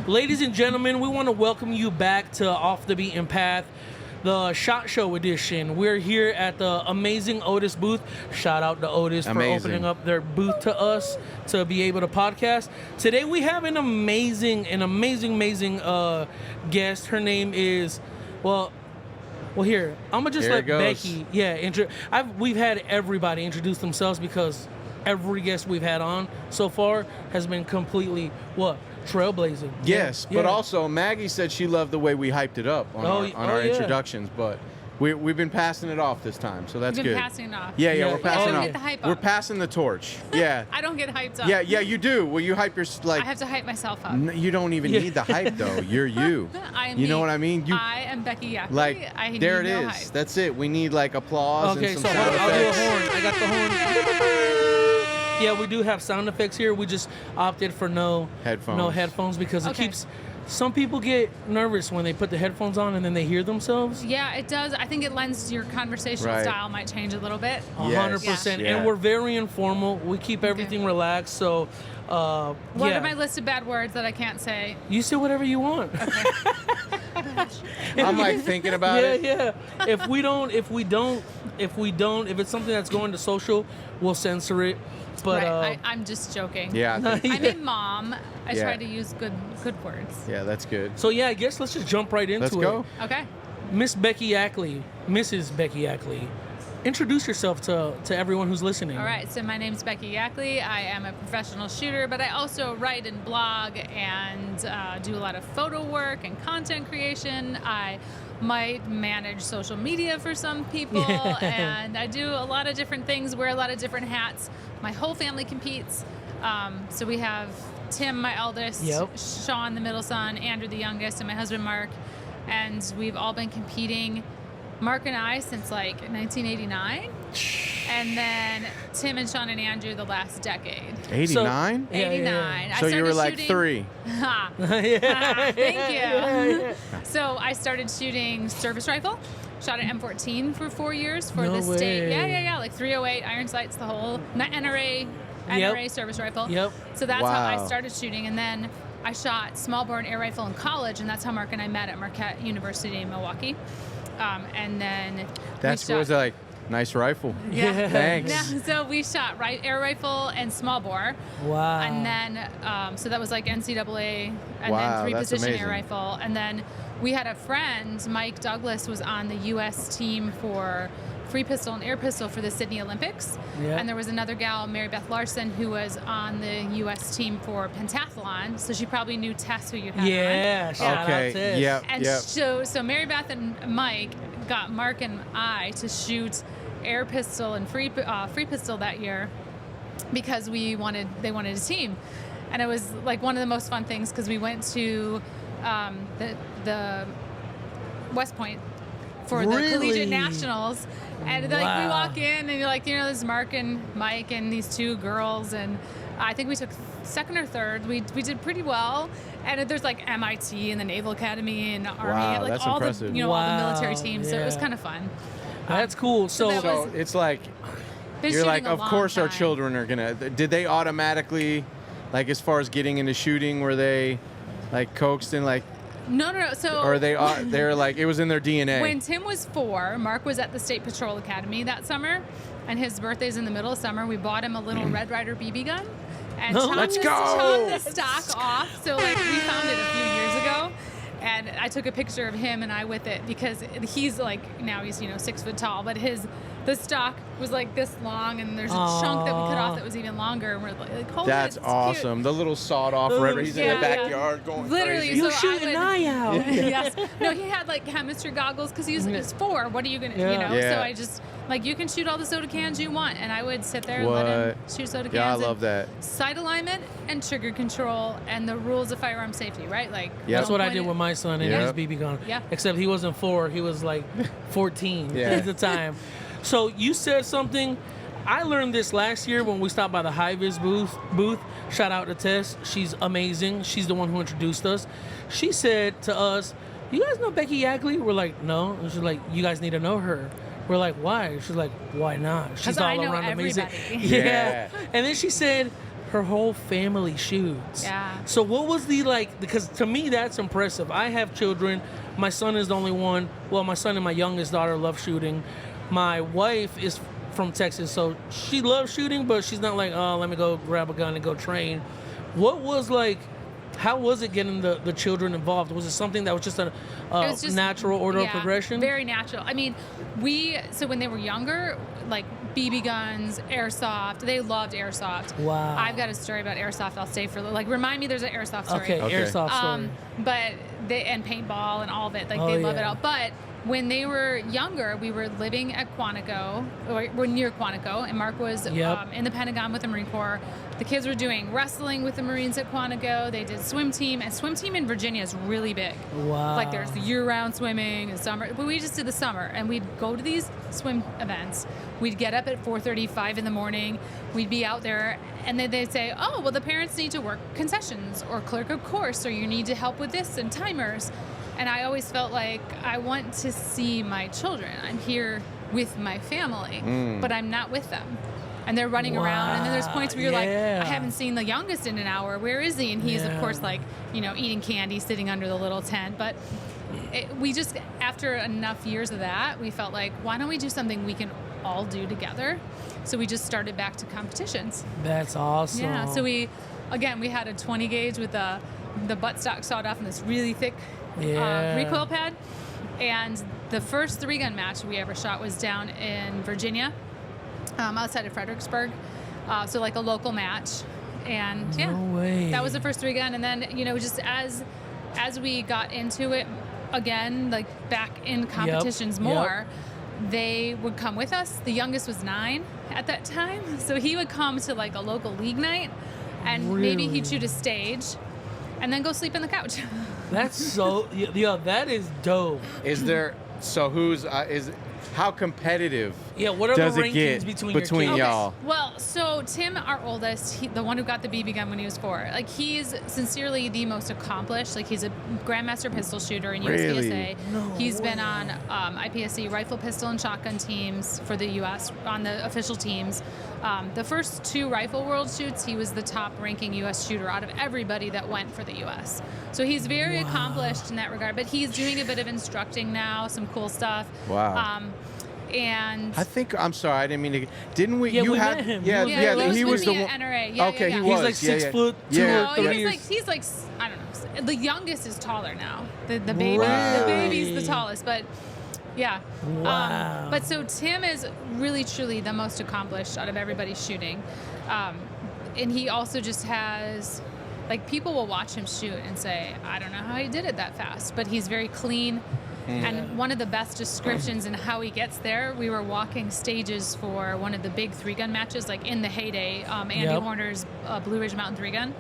Ladies and gentlemen, we want to welcome you back to Off the Beaten Path, the SHOT Show edition. We're here at the amazing Otis booth. Shout out to Otis for opening up their booth to us to be able to podcast. Today we have an amazing guest. Her name is, well, here, I'm going to just let Becky, we've had everybody introduce themselves because every guest we've had on so far has been completely, trailblazing. Yes, but also Maggie said she loved the way we hyped it up on our introductions, but we've been passing it off this time, so that's good. You've been passing it off. Yeah, we're passing it off. Get the hype we're passing the torch. Yeah. I don't get hyped up. Yeah, you do. Well, you hype your I have to hype myself up. You don't even need the hype though. You're you. You know what I mean? I am Becky Yackley. There it is. Hype. That's it. We need applause and some sound effects. I'll do a horn. I got the horn. Yeah, we do have sound effects here. We just opted for no headphones because it keeps. Some people get nervous when they put the headphones on and then they hear themselves. Yeah, it does. I think it lends your conversational style might change a little bit. 100%. Yeah. And we're very informal. We keep everything relaxed. So, what are my list of bad words that I can't say? You say whatever you want. Okay. I'm thinking about it. Yeah. If it's something that's going to social, we'll censor it. But I'm just joking. Yeah. I'm a mom. I try to use good words. Yeah, that's good. So I guess let's just jump right into it. Let's go. Okay. Miss Becky Yackley, Mrs. Becky Yackley, introduce yourself to everyone who's listening. All right. So my name's Becky Yackley. I am a professional shooter, but I also write and blog and do a lot of photo work and content creation. I might manage social media for some people, and I do a lot of different things, wear a lot of different hats. My whole family competes. So we have Tim, my eldest, Sean, the middle son, Andrew, the youngest, and my husband, Mark. And we've all been competing, Mark and I, since 1989. And then Tim and Sean and Andrew the last decade. 89? 89. So you were shooting 3. Thank you. So I started shooting service rifle. Shot an M14 for 4 years for the state. Yeah. 308 iron sights, the whole NRA service rifle. Yep. So that's how I started shooting. And then I shot small bore and air rifle in college, and that's how Mark and I met at Marquette University in Milwaukee. And then nice rifle. Yeah. Thanks. Yeah, so we shot air rifle and small bore. Wow. And then, so that was NCAA, and then 3-position air rifle. And then we had a friend, Mike Douglas, was on the U.S. team for free pistol and air pistol for the Sydney Olympics. Yep. And there was another gal, Mary Beth Larson, who was on the U.S. team for pentathlon. So she probably knew Tess, who you had on. Okay. Yep. And so Mary Beth and Mike got Mark and I to shoot air pistol and free pistol that year because they wanted a team. And it was one of the most fun things because we went to the West Point for the Collegiate Nationals. And we walk in and you're this is Mark and Mike and these two girls, and I think we took second or third. We did pretty well. And there's MIT and the Naval Academy and Army, that's all impressive. the all the military teams. So it was kind of fun. That's cool. So it's you're of course our children are gonna. Did they automatically, as far as getting into shooting, were they coaxed in No. So or they're it was in their DNA. When Tim was 4, Mark was at the State Patrol Academy that summer, and his birthday's in the middle of summer. We bought him a little Red Ryder BB gun, and chopped the stock off. So we found it a few years ago, and I took a picture of him and I with it because he's now he's 6 foot tall, but the stock was this long, and there's a chunk that we cut off that was even longer, and we're holy, that's awesome. Cute. The little sawed off Red Ryder. He's in the backyard going literally crazy. You shoot an eye out. Yes. No, he had chemistry goggles because he's 4. What are you gonna So I just you can shoot all the soda cans you want, and I would sit there and let him shoot soda cans. Yeah, I love that. Sight alignment and trigger control and the rules of firearm safety, right? That's what I did with my son and his BB gun. Yeah. Except he wasn't 4, he was 14 at the time. So you said something. I learned this last year when we stopped by the High-Vis booth. Shout out to Tess. She's amazing. She's the one who introduced us. She said to us, "You guys know Becky Yackley?" We're like, "No." And she's like, "You guys need to know her." We're like, "Why?" She's like, "Why not? She's all around amazing." Yeah. And then she said, her whole family shoots. Yeah. So what was because to me that's impressive. I have children. My son is the only one. Well, my son and my youngest daughter love shooting. My wife is from Texas, so she loves shooting, but she's not like, oh, let me go grab a gun and go train. What was how was it getting the children involved? Was it something that was just a natural order of progression? Very natural. I mean, so when they were younger, like BB guns, airsoft, they loved airsoft. Wow. I've got a story about airsoft I'll say remind me there's an airsoft story. Okay. Airsoft story. But and paintball and all of it, they love it all. But when they were younger, we were living at Quantico, or we're near Quantico, and Mark was in the Pentagon with the Marine Corps. The kids were doing wrestling with the Marines at Quantico. They did swim team, and swim team in Virginia is really big. Wow. Like there's the year-round swimming and summer, but we just did the summer, and we'd go to these swim events. We'd get up at 4:35 in the morning. We'd be out there, and then they'd say, oh, well, the parents need to work concessions or clerk a course, or you need to help with this and timers. And I always felt like I want to see my children. I'm here with my family, but I'm not with them. And they're running around, and then there's points where you're like, I haven't seen the youngest in an hour. Where is he? And he's, of course, eating candy, sitting under the little tent. But we just, after enough years of that, we felt like, why don't we do something we can all do together? So we just started back to competitions. That's awesome. Yeah, so we had a 20 gauge with the buttstock sawed off in this really thick recoil pad. And the first 3-gun match we ever shot was down in Virginia, outside of Fredericksburg. So like a local match. And No way. that was the first 3-gun. And then, just as we got into it again, like back in competitions more, they would come with us. The youngest was 9 at that time. So he would come to like a local league night, and maybe he'd shoot a stage and then go sleep on the couch. That's so, that is dope. Is there, how competitive what are does the it rankings get between your kids? y'all? Well, so Tim, our oldest, the one who got the BB gun when he was 4, he's sincerely the most accomplished. He's a grandmaster pistol shooter in USPSA. He's been on IPSC rifle, pistol, and shotgun teams for the U.S. on the official teams. The first 2 rifle world shoots, he was the top ranking U.S. shooter out of everybody that went for the U.S. So he's very accomplished in that regard. But he's doing a bit of instructing now, some cool stuff. Wow. And I think, I'm sorry, I didn't mean to. Didn't we? Yeah, you we had, met him. he was the one. one. NRA. Okay, he yeah. was. He's like 6 foot 2 No, or 3. he's like I don't know. The youngest is taller now. The baby, Right. the baby's the tallest, but yeah. Wow. But so Tim is really truly the most accomplished out of everybody shooting, and he also just has. People will watch him shoot and say, I don't know how he did it that fast, but he's very clean. And one of the best descriptions in how he gets there, we were walking stages for one of the big 3-gun matches, in the heyday, Andy Horner's Blue Ridge Mountain 3-gun.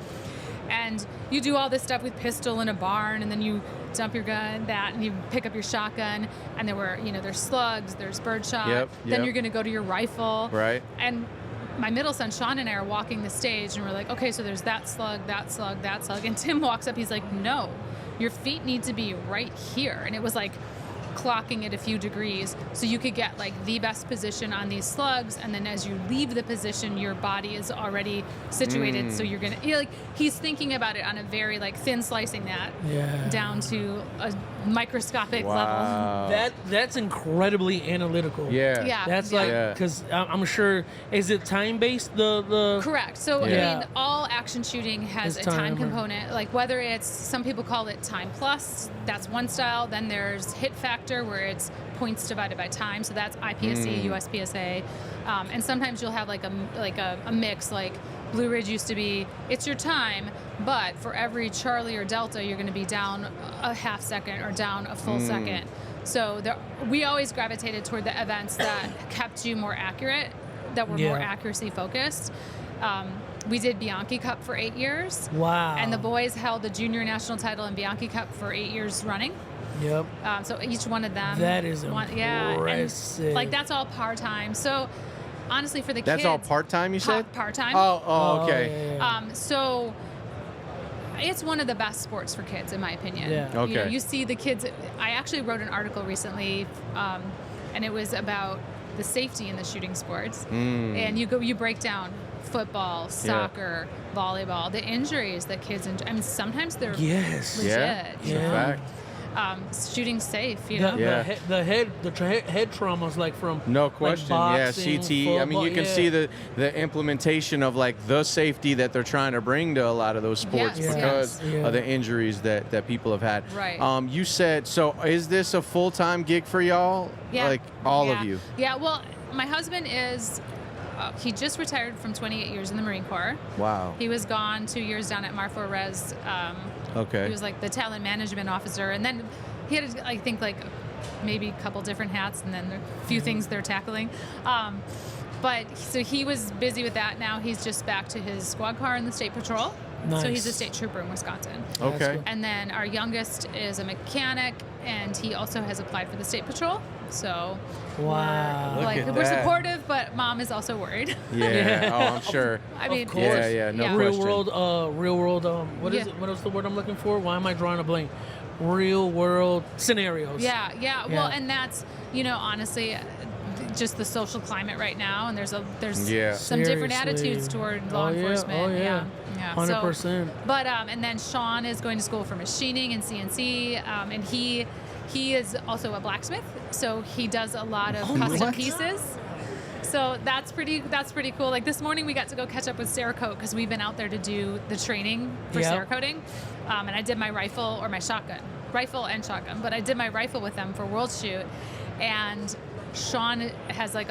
And you do all this stuff with pistol in a barn, and then you dump your gun, and you pick up your shotgun, and there were, there's slugs, there's birdshot. Then you're going to go to your rifle. Right. And my middle son, Sean, and I are walking the stage, and we're like, okay, so there's that slug, that slug, that slug. And Tim walks up, he's like, no, your feet need to be right here. And it was clocking it a few degrees so you could get the best position on these slugs, and then as you leave the position your body is already situated so you're gonna he's thinking about it on a very thin slicing that down to a microscopic level. That's incredibly analytical. That's because I'm sure, is it time based, the correct. So I mean, all action shooting has a time component, whether it's, some people call it time plus, that's one style, then there's hit factor where it's points divided by time, so that's IPSC, USPSA, and sometimes you'll have a mix. Blue Ridge used to be, it's your time, but for every Charlie or Delta you're going to be down a half second or down a full second. So we always gravitated toward the events that kept you more accurate, that were more accuracy focused. We did Bianchi Cup for 8 years. Wow. And the boys held the junior national title in Bianchi Cup for 8 years running. Yep. So each one of them. That is impressive. And, that's all part-time. So honestly, for the kids. That's all part-time, you said? Part-time. Oh, okay. So it's one of the best sports for kids, in my opinion. Yeah. Okay. You see the kids. I actually wrote an article recently, and it was about the safety in the shooting sports. And you break down football, soccer, volleyball, the injuries that kids enjoy. I mean, sometimes they're Yes. legit. Yeah. you know? Fact. Shooting safe, you The, know. Yeah. the head traumas, like from No like, question. boxing, CT. I mean, you can football, see the implementation of like the safety that they're trying to bring to a lot of those sports Yes, because yes. of the injuries that people have had. Right. You said, so is this a full-time gig for y'all? Yeah. Like all Yeah. of you? Yeah, well, my husband is, he just retired from 28 years in the Marine Corps. Wow. He was gone 2 years down at Marfo Res. Okay. He was like the talent management officer. And then he had, I think, like maybe a couple different hats and then a few things they're tackling. But so he was busy with that. Now he's just back to his squad car in the state patrol. So he's a Nice. state trooper in Wisconsin. Okay. good. And then our youngest is a mechanic, and he also has applied for the state patrol. So Wow. Look like at we're that. supportive, but mom is also worried. Yeah. Oh, I'm sure. I mean, course. Yeah. No Yeah. question. Real world. What is Yeah. it? What is the word I'm looking for? Why am I drawing a blank? Real world scenarios. Yeah. Well, Yeah. and that's, honestly, just the social climate right now, and there's Yeah. some different Seriously. attitudes toward law Oh, yeah. enforcement. Oh, yeah. 100%. But and then Sean is going to school for machining and CNC, and he is also a blacksmith, so he does a lot of custom what? pieces. So that's pretty cool. Like this morning, we got to go catch up with Cerakote because we've been out there to do the training for Yep. Cerakoting, and I did my rifle and shotgun, but I did my rifle with them for World Shoot, and Sean has like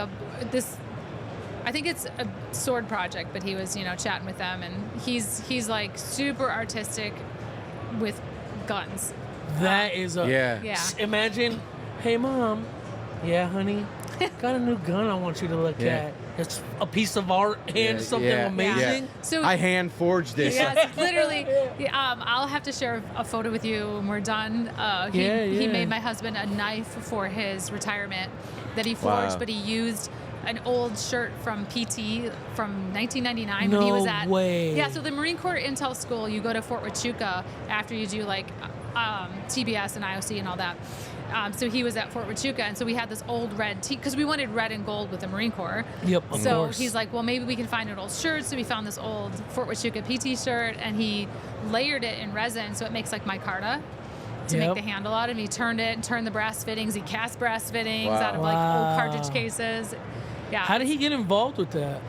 I think it's a sword project, but he was chatting with them, and he's like super artistic with guns. That is a. Yeah. Imagine, hey mom, yeah honey, got a new gun I want you to look Yeah. at. It's a piece of art and something amazing. So I hand forged this. yes, literally. I'll have to share a photo with you when we're done. He made my husband a knife for his retirement that he forged, Wow. but he used an old shirt from PT from 1999 when he was at. No way. Yeah, so the Marine Corps Intel School, you go to Fort Huachuca after you do like TBS and IOC and all that. So he was at Fort Huachuca, and so we had this old red tee because we wanted red and gold with the Marine Corps. Yep, of So course. he's like, well, maybe we can find an old shirt. So we found this old Fort Huachuca PT shirt, and he layered it in resin, so it makes like micarta to Yep. make the handle out. And he turned the brass fittings. He cast brass fittings Wow. out of like Wow. old cartridge cases. Yeah. How did he get involved with that?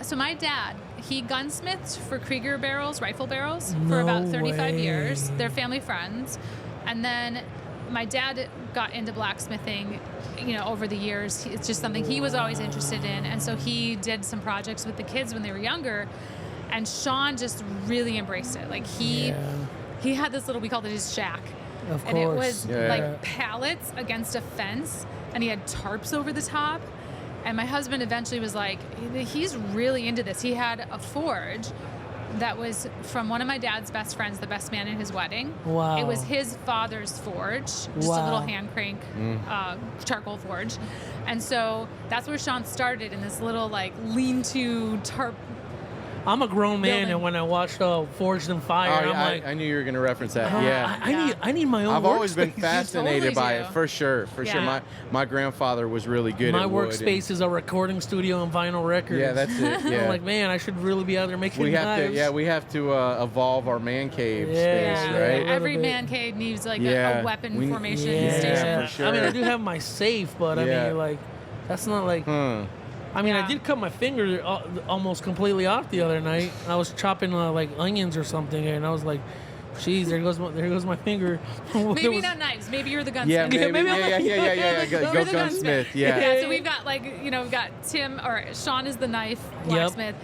So my dad, he gunsmithed for Krieger barrels, rifle barrels, for No about 35 way. years. They're family friends. And then my dad got into blacksmithing, over the years. It's just something he was always interested in. And so he did some projects with the kids when they were younger. And Sean just really embraced it. Like he had this little, we called it his shack. Of And it course. was Yeah. like pallets against a fence, and he had tarps over the top. And my husband eventually was like, he's really into this. He had a forge that was from one of my dad's best friends, the best man in his wedding. Wow. It was his father's forge, just a Wow. little hand crank charcoal forge. And so that's where Sean started, in this little like lean-to tarp. I'm a grown man, Building. and when I watched Forged in Fire, Oh, I'm like, I knew you were going to reference that. "Oh, Yeah. I need my own. I've always been workspace." fascinated totally by do. it, for sure. For sure. Yeah. My grandfather was really good My at wood. workspace is a recording studio and vinyl records. Yeah, that's it. Yeah. I'm like, man, I should really be out there making we have knives. to. Yeah, we have to evolve our man cave Yeah, space, yeah. right? Every bit. man cave needs like Yeah. a weapon We- formation Yeah, station. for sure. I mean, I do have my safe, but I Yeah. mean, like, that's not like. I mean, Yeah. I did cut my finger almost completely off the other night. I was chopping like onions or something, and I was like, "Geez, there goes my finger." Maybe not knives. Maybe you're the gunsmith. Yeah, maybe. maybe I'm Yeah. like- Go You're the gunsmith. Yeah. Yeah, so we've got we've got Tim, or Sean is the knife blacksmith,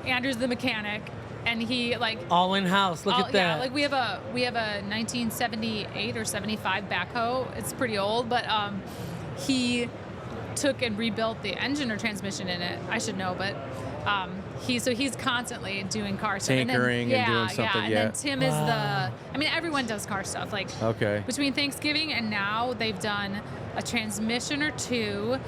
Andrew's the mechanic, and he like all in house. Look at that. Yeah, like we have a 1978 or 75 backhoe. It's pretty old, but he took and rebuilt the engine or transmission in it. I should know, but he's constantly doing car stuff. Tinkering and doing something, And yeah. then Tim is I mean, everyone does car stuff. Like Okay. between Thanksgiving and now, they've done a transmission or two.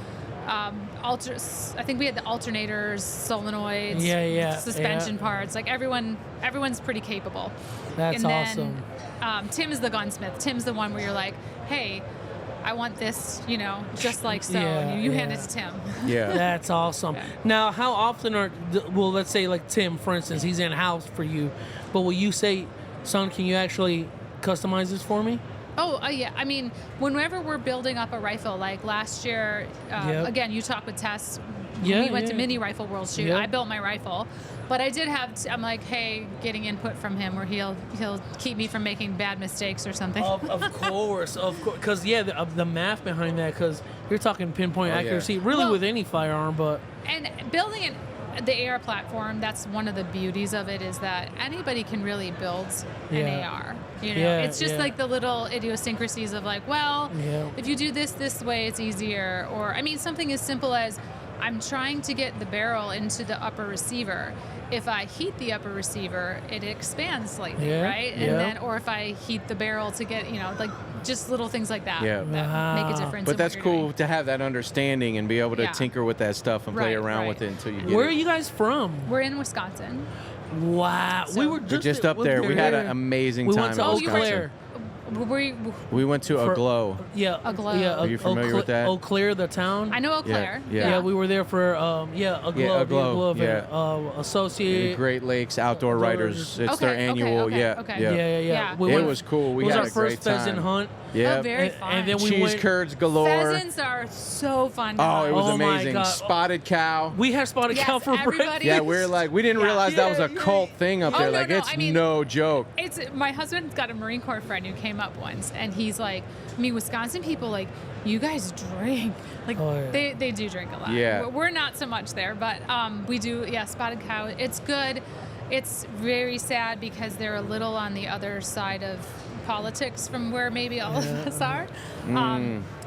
I think we had the alternators, solenoids, suspension parts. Like everyone's pretty capable. That's and awesome. then Tim is the gunsmith. Tim's the one where you're like, hey, I want this, just like so. And you hand it to Tim. Yeah. That's awesome. Yeah. Now, how often let's say like Tim, for instance, he's in house for you, but will you say, son, can you actually customize this for me? Oh, yeah. I mean, whenever we're building up a rifle, like last year, again, you talk with Tess. We went to Mini Rifle World Shoot. Yep. I built my rifle, but I did I'm like, hey, getting input from him where he'll keep me from making bad mistakes or something. Of course, because the math behind that, because you're talking pinpoint accuracy, really with any firearm, but and building the AR platform, that's one of the beauties of it, is that anybody can really build an AR. It's just like the little idiosyncrasies of like, if you do this way, it's easier. Or, I mean, something as simple as I'm trying to get the barrel into the upper receiver. If I heat the upper receiver, it expands slightly, right? And then, or if I heat the barrel to get, like just little things like that that make a difference. But that's cool to have that understanding and be able to tinker with that stuff and play around with it until you get Where are you guys from? We're in Wisconsin. Wow. So we were just up there. We had an amazing time. We went to Eau Claire. We went to Aglow. Aglow. Yeah, are you familiar with that? Eau Claire, the town. I know Eau Claire. Yeah, we were there for Aglow. Associated Great Lakes Outdoor Writers. It's their annual. Yeah. It was cool. We had a our great first time. pheasant hunt. Yeah. Oh, very fun. And then we cheese curds galore. Pheasants are so fun to hunt. It was Oh my amazing. God. Spotted cow. We had spotted cow for breakfast. Yeah, we didn't realize that was a cult thing up there. It's no joke. My husband's got a Marine Corps friend who came up once, and he's like, Wisconsin people, like, you guys drink. Like, they do drink a lot. Yeah. We're not so much there, but we do, spotted cow. It's good. It's very sad because they're a little on the other side of politics from where maybe all of us are.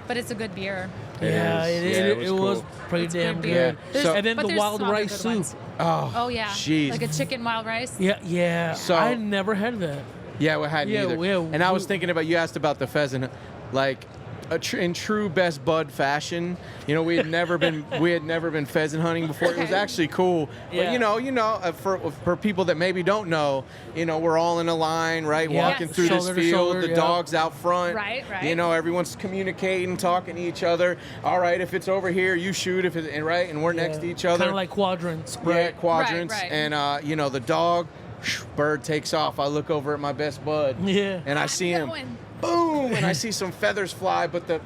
But it's a good beer. It was pretty damn good. And then the wild rice soup. Oh yeah. Jeez. Like a chicken wild rice. Yeah. So I never had that. Yeah, we hadn't either. And I was thinking about, you asked about the pheasant, like in true best bud fashion. We had never been pheasant hunting before. It was actually cool. But for people that maybe don't know, we're all in a line, right? Walking through this field, the dogs out front. Right. Everyone's communicating, talking to each other. All right, if it's over here, you shoot. If it's right, and we're next to each other. Kind of like quadrants, right? Yeah, quadrants. Right. And the dog, bird takes off. I look over at my best bud. Yeah. And I see him. Boom! And I see some feathers fly, but the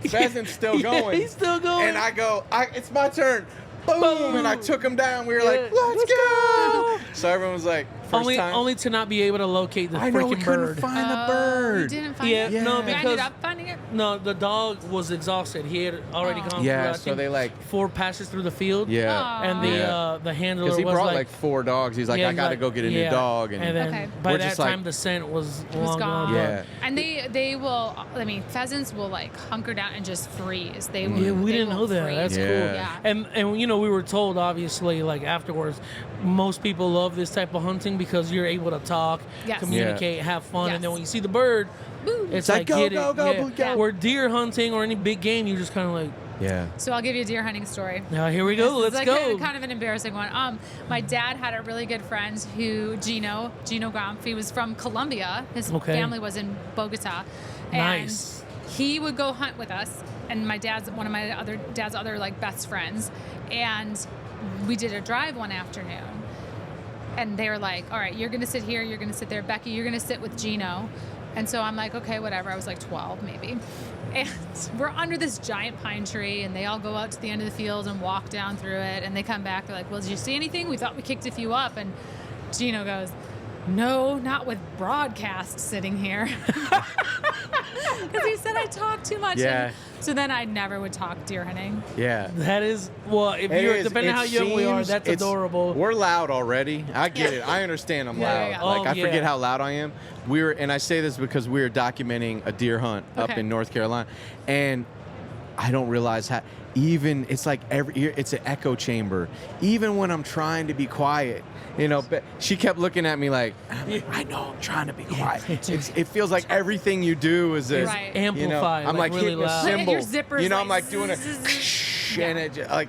pheasant's still going. He's still going. And I go, it's my turn. Boom! And I took him down. We were like, let's go! So everyone was like, first time. Only to not be able to locate the I know, we freaking couldn't bird. find the bird. You didn't find it? No, You because ended up finding it? no, the dog was exhausted. He had already gone through, I so think, they 4 passes through the field. Yeah. And the handler Because he was brought 4 dogs. He's like, I got to go get a new dog. And then by that time, the scent was long gone. Yeah. And they will, pheasants will hunker down and just freeze. They will, we they didn't will know that. freeze. That's cool. Yeah. And we were told, obviously, afterwards, most people love this type of hunting because you're able to talk, communicate, have fun, and then when you see the bird, it's like go, get go, it. go, go. Where deer hunting or any big game, you're just kind of like. Yeah. So I'll give you a deer hunting story. Now here we go. Let's go. Kind of an embarrassing one. My dad had a really good friend Gino Gromf. He was from Colombia. His family was in Bogota. Nice. And he would go hunt with us. And my dad's one of my dad's other best friends. And we did a drive one afternoon. And they were like, all right, you're going to sit here. You're going to sit there. Becky, you're going to sit with Gino. And so I'm like, okay, whatever. I was 12 maybe. And we're under this giant pine tree, and they all go out to the end of the field and walk down through it. And they come back. They're like, well, did you see anything? We thought we kicked a few up. And Gino goes, no, not with broadcast sitting here. Because he said I talk too much. Yeah. So then I never would talk deer hunting. Yeah. That is, depending on how young we are, that's adorable. We're loud already. I get it. I understand I'm loud. Yeah. I forget how loud I am. And I say this because we were documenting a deer hunt up in North Carolina, and I don't realize how, even, it's like it's an echo chamber. Even when I'm trying to be quiet, but she kept looking at me like, I know I'm trying to be quiet. It feels like everything you do is amplified. I'm really hitting loud. a cymbal. Your zipper's I'm doing a and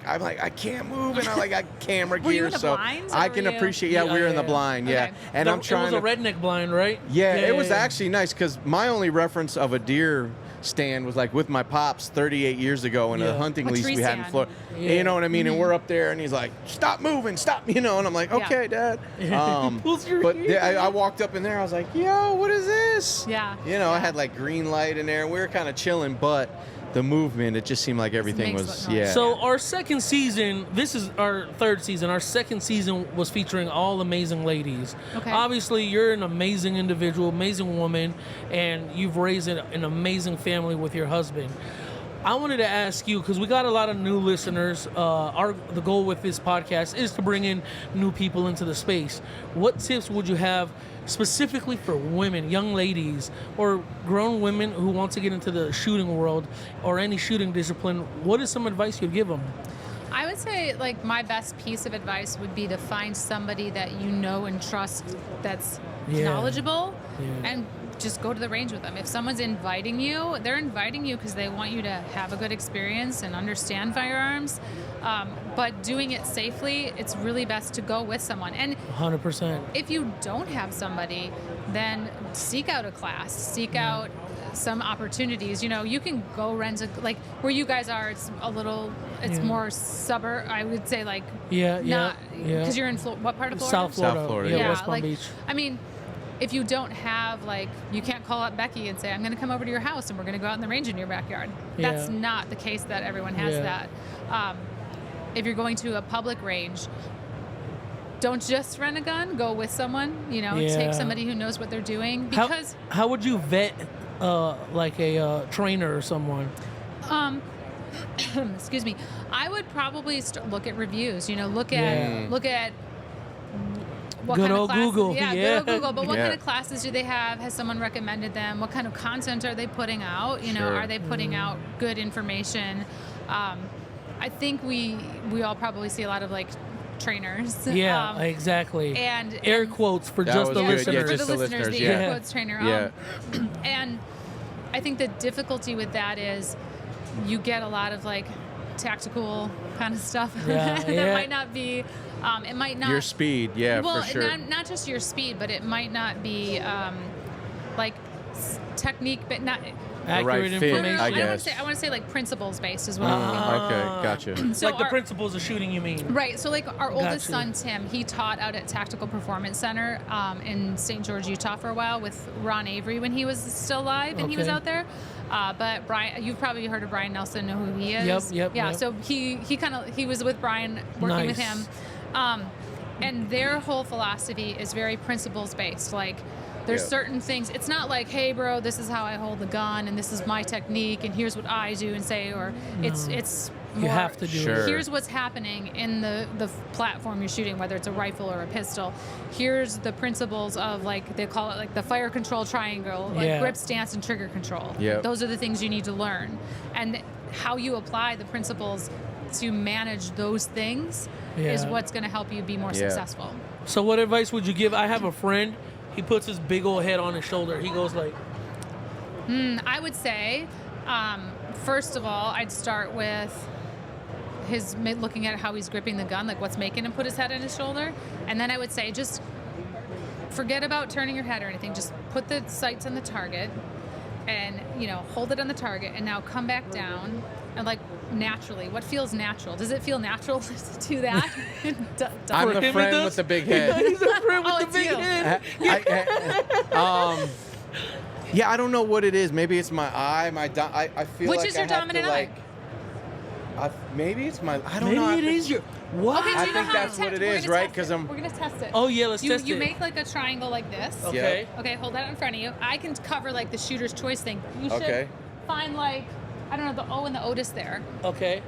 I'm like, I can't move, and I got camera gear. Were you in the so blinds, I or can were you- appreciate. Yeah, we were in the blind. Yeah, and I'm trying. It was a redneck blind, right? Yeah, it was actually nice because my only reference of a deer stand was like with my pops 38 years ago in a hunting A lease tree we had in stand. Florida. Yeah. You know what I mean? And we're up there, and he's like, "Stop moving, stop!" You know, and I'm like, "Okay, Dad." Pulls your But hair. I walked up in there, I was like, "Yo, what is this?" Yeah. You know, I had like green light in there, and we were kind of chilling, but the movement, it just seemed like everything makes was, it noise. yeah. So our second season, this is our third season. Our second season was featuring all amazing ladies. Okay. Obviously, you're an amazing individual, amazing woman, and you've raised an amazing family with your husband. I wanted to ask you, because we got a lot of new listeners. The goal with this podcast is to bring in new people into the space. What tips would you have specifically for women, young ladies, or grown women who want to get into the shooting world or any shooting discipline? What is some advice you'd give them? I would say, like, my best piece of advice would be to find somebody that you know and trust that's knowledgeable, and just go to the range with them. If someone's inviting you, they're inviting you because they want you to have a good experience and understand firearms. But doing it safely, it's really best to go with someone. And 100%. if you don't have somebody, then seek out a class, seek out some opportunities. You know, you can go rent like where you guys are. It's a little, it's more suburb. I would say like because you're in what part of Florida? South Florida. South Florida, Yeah, West Palm like, Beach. I mean, if you don't have, like, you can't call up Becky and say, I'm going to come over to your house and we're going to go out in the range in your backyard. That's not the case that everyone has that. If you're going to a public range, don't just rent a gun, go with someone, you know, take somebody who knows what they're doing. Because how would you vet like a trainer or someone? excuse me, I would probably look at reviews, you know, look at what Good kind of old classes, Google. good old Google. But what Yeah. kind of classes do they have? Has someone recommended them? What kind of content are they putting out? You know, Sure. are they putting out good information? I think we all probably see a lot of like trainers. Yeah, exactly. And Air quotes for That just was the good. Yeah, listeners. for just the the listeners, listeners, the yeah. air quotes trainer. Yeah. And I think the difficulty with that is you get a lot of like tactical kind of stuff that might not be. It might not Your speed, well, for sure. not just your speed, but it might not be like technique, but not Accurate right fit, information. I I guess. want to say like principles based is what I'm thinking. Okay, gotcha. So Like the our- principles of shooting, you mean? Right. So, like, our oldest Gotcha. son, Tim, he taught out at Tactical Performance Center in St. George, Utah for a while with Ron Avery when he was still alive and he was Okay. out there. But Brian, you've probably heard of Brian Nelson, know who he is. Yep. Yeah. So he was with Brian, working with Nice. him. And their whole philosophy is very principles based. Like, there's Yeah. certain things. It's not like, hey, bro, this is how I hold the gun, and this is my technique, and here's what I do and say. Or it's more, You have to do Sure. it. here's what's happening in the platform you're shooting, whether it's a rifle or a pistol. Here's the principles of, like, they call it like the fire control triangle, like grip, stance, and trigger control. Yep. Those are the things you need to learn, and how you apply the principles to manage those things is Yeah. what's going to help you be more successful. So what advice would you give? I have a friend. He puts his big old head on his shoulder. He goes like, I would say, first of all, I'd start with looking at how he's gripping the gun, like what's making him put his head on his shoulder. And then I would say, just forget about turning your head or anything. Just put the sights on the target and, you know, hold it on the target, and now come back down and, like, naturally, what feels natural? Does it feel natural to do that? I'm For the him, it friend does? with the big head. he's a friend with Oh, the it's big you. head. Yeah, I don't know what it is. Maybe it's my eye. I feel Which like is your I have dominant to, eye? like, maybe it's my. I don't Maybe know. it is your what? Okay, do I you know think how that's to what test? it We're is, gonna right? test 'Cause it. I'm- We're gonna test it. Oh yeah, let's test You it. make like a triangle like this. Okay. Okay, hold that in front of you. I can cover like the shooter's choice thing. You should Okay. find like, I don't know, the O and the Otis there. Okay.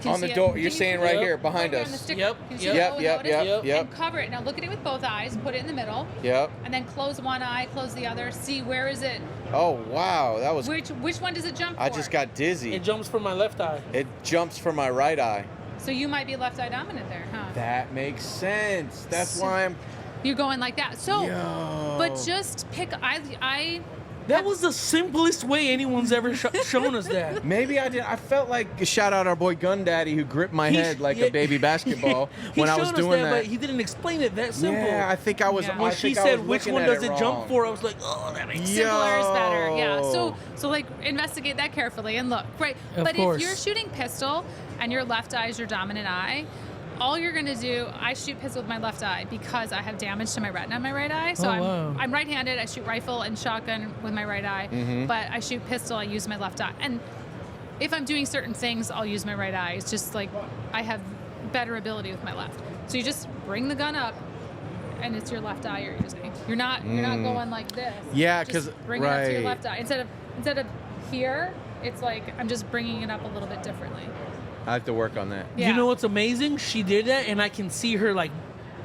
Can you On the see it? door. Can You're you saying see right Yep. here behind Right here on the us. stick? Yep, Can you see yep. the Yep, O and yep, the Otis? yep, yep. And cover it. Now look at it with both eyes. Put it in the middle. Yep. And then close one eye, close the other. See, where is it? Oh wow, that was. Which one does it jump for? I just got dizzy. It jumps from my left eye. It jumps from my right eye. So you might be left eye dominant there, huh? That makes sense. That's why I'm. You're going like that. So, Yo. but just pick. I That was the simplest way anyone's ever shown us that. Maybe I did. I felt like shout out our boy Gun Daddy who gripped my He- head like yeah. a baby basketball He when I showed was us doing that, that. but he didn't explain it that simple. Yeah, I think I was. Yeah. I When she think I said was which looking one at does it wrong. jump for, I was like, oh, that makes sense. simpler is better. Yeah. So So like investigate that carefully and look, right? Of course. If you're shooting pistol and your left eye is your dominant eye, all you're going to do, I shoot pistol with my left eye because I have damage to my retina in my right eye. So I'm right-handed. I shoot rifle and shotgun with my right eye, but I shoot pistol, I use my left eye. And if I'm doing certain things, I'll use my right eye. It's just like I have better ability with my left. So you just bring the gun up, and it's your left eye you're using. You're not going like this. Yeah, because bring it up to your left eye instead of here. It's like I'm just bringing it up a little bit differently. I have to work on that. Yeah. You know what's amazing? She did that, and I can see her like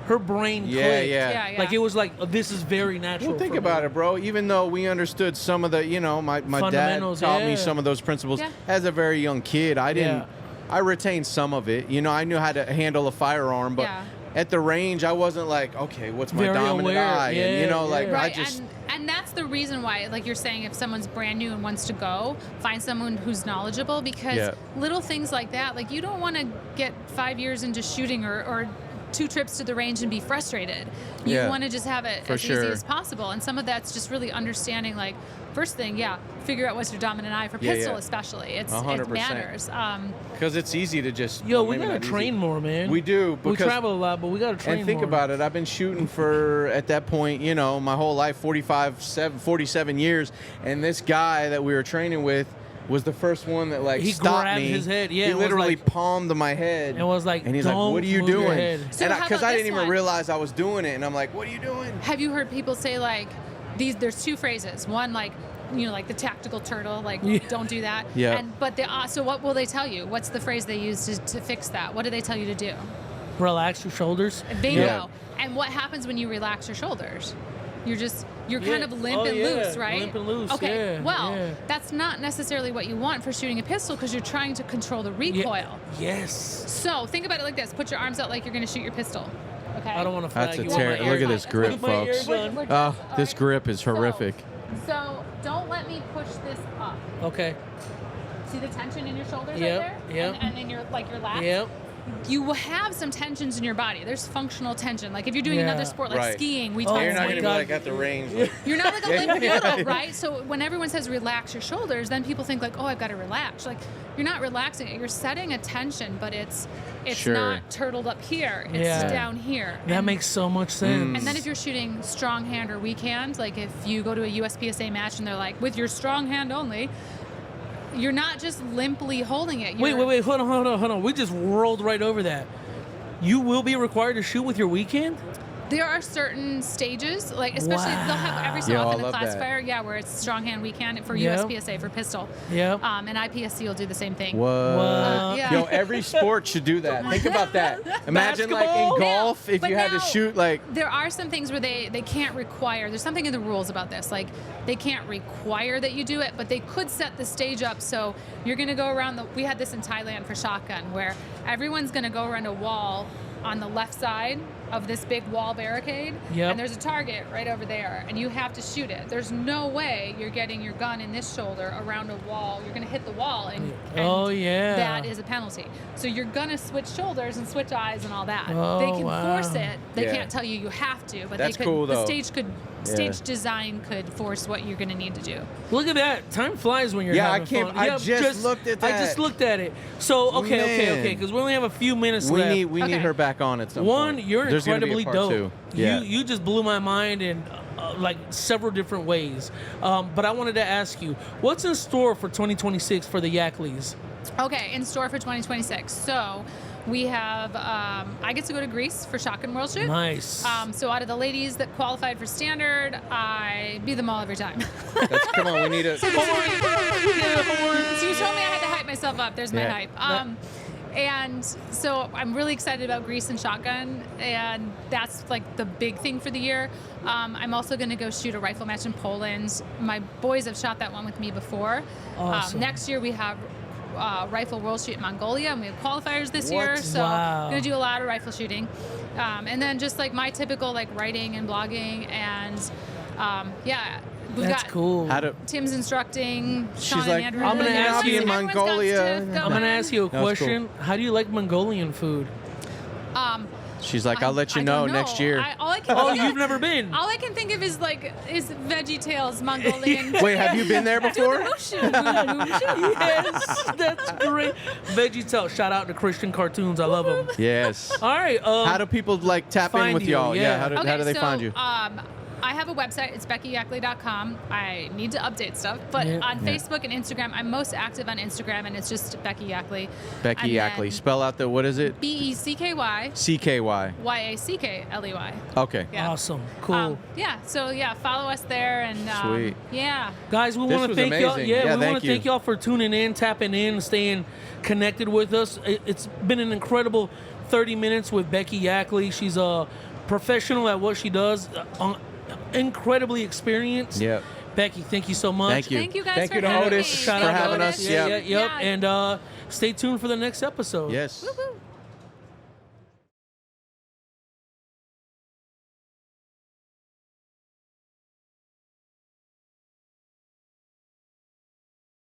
her brain clicked. Yeah. Like it was like, oh, this is very natural. Well, think for about me. it, bro. Even though we understood some of the, my dad Fundamentals, taught me some of those principles as a very young kid. I didn't. Yeah. I retained some of it. I knew how to handle a firearm, but at the range, I wasn't like, okay, what's my Very dominant aware. eye? And Right, I just. and that's the reason why, like you're saying, if someone's brand new and wants to go, find someone who's knowledgeable, because little things like that, like you don't want to get 5 years into shooting or 2 trips to the range and be frustrated. You want to just have it as easy as possible. And some of that's just really understanding, like, first thing, figure out what's your dominant eye for pistol, especially. It 100%. matters. Because it's easy to just. We gotta train more, man. We do. We travel a lot, but we gotta train more. And think about it. I've been shooting for, at that point, my whole life, 47 years. And this guy that we were training with was the first one that he stopped grabbed me. his head. Yeah, he literally palmed my head and was like, and he's like, "What are you move your doing?" head. So and how because about I didn't this even one? realize I was doing it, and I'm like, "What are you doing?" Have you heard people say, like, there's 2 phrases. One, like, like the tactical turtle, like, don't do that. Yeah. But so what will they tell you? What's the phrase they use to fix that? What do they tell you to do? Relax your shoulders. Bingo. Yeah. And what happens when you relax your shoulders? You're kind of limp and loose, right? Limp and loose. Okay. Well, yeah. that's not necessarily what you want for shooting a pistol, because you're trying to control the recoil. Yes. So think about it like this: put your arms out like you're going to shoot your pistol. Okay. I don't want to flag That's a you. terrible. Look at this grip, folks. Oh, this grip is horrific. So don't let me push this up. Okay. See the tension in your shoulders Yep, right there? yep. And in your lats? Yep. You will have some tensions in your body. There's functional tension. Like if you're doing another sport like skiing, we talk You're not about going to be like at the range. you're not like a limp noodle, right? So when everyone says relax your shoulders, then people think like, oh, I've got to relax. Like you're not relaxing it. You're setting a tension, but it's not turtled up here. It's down here. That makes so much sense. And then if you're shooting strong hand or weak hand, like if you go to a USPSA match and they're like, with your strong hand only, you're not just limply holding it. Wait. Hold on. We just rolled right over that. You will be required to shoot with your weak hand? There are certain stages, like especially they'll have every so often a classifier, where it's strong hand, weak hand for USPSA for pistol. Yep. And IPSC will do the same thing. What? Yo, every sport should do that. Think about that. Imagine like in golf, if you had to shoot like. There are some things where they can't require. There's something in the rules about this. Like they can't require that you do it, but they could set the stage up so you're going to go around we had this in Thailand for shotgun, where everyone's going to go around a wall on the left side of this big wall barricade, and there's a target right over there, and you have to shoot it. There's no way you're getting your gun in this shoulder around a wall. You're going to hit the wall, and that is a penalty. So you're going to switch shoulders and switch eyes and all that. They can force it. They can't tell you have to, but that's they could. Cool, though. Stage design could force what you're going to need to do. Look at that. Time flies when you're having fun. I just looked at that. I just looked at it. So, okay, because we only have a few minutes left. We need her back on at some point. One, you're There's incredibly dope. 2. Yeah. You just blew my mind in like several different ways. But I wanted to ask you, what's in store for 2026 for the Yackleys? Okay, in store for 2026. So we have, I get to go to Greece for Shotgun World Shoot. Nice. So out of the ladies that qualified for standard, I beat them all every time. Come on, we need a... So you told me I had to hype myself up. There's my hype. And so I'm really excited about Greece and shotgun, and that's like the big thing for the year. I'm also going to go shoot a rifle match in Poland. My boys have shot that one with me before. Awesome. Next year we have rifle world shoot in Mongolia, and we have qualifiers this year. So I'm going to do a lot of rifle shooting. And then just like my typical like writing and blogging, and that's cool. Tim's instructing. She's like, Andrew, I'm going to ask you in Mongolia. I'm going to ask you a question. Cool. How do you like Mongolian food? She's like, I'll let you I know don't next year. Oh, you've never been? All I can think of is Veggie Tales Mongolian. Wait, have you been there before? Yes, that's great. VeggieTale, shout out to Christian Cartoons. I love them. Yes. All right. How do people like tap in find with you? y'all? Yeah. How do they find you? I have a website. It's BeckyYackley.com. I need to update stuff, but on Facebook and Instagram, I'm most active on Instagram, and it's just Becky Yackley. Becky Yackley. Spell out what is it? BECKY. CKY. YACKLEY. Okay. Yeah. Awesome. Cool. So follow us there, and Sweet. Yeah. Guys, we want to was thank y'all. amazing. Yeah, Yeah, we want thank to you. thank y'all for tuning in, tapping in, staying connected with us. It's been an incredible 30 minutes with Becky Yackley. She's a professional at what she does. Incredibly experienced. Yep. Becky, thank you so much. Thank you. Thank you guys Thank for you to having Otis me. for Thank you, having Otis. us. Yep. Yep. Yep. Yeah. And stay tuned for the next episode. Yes. Woo-hoo.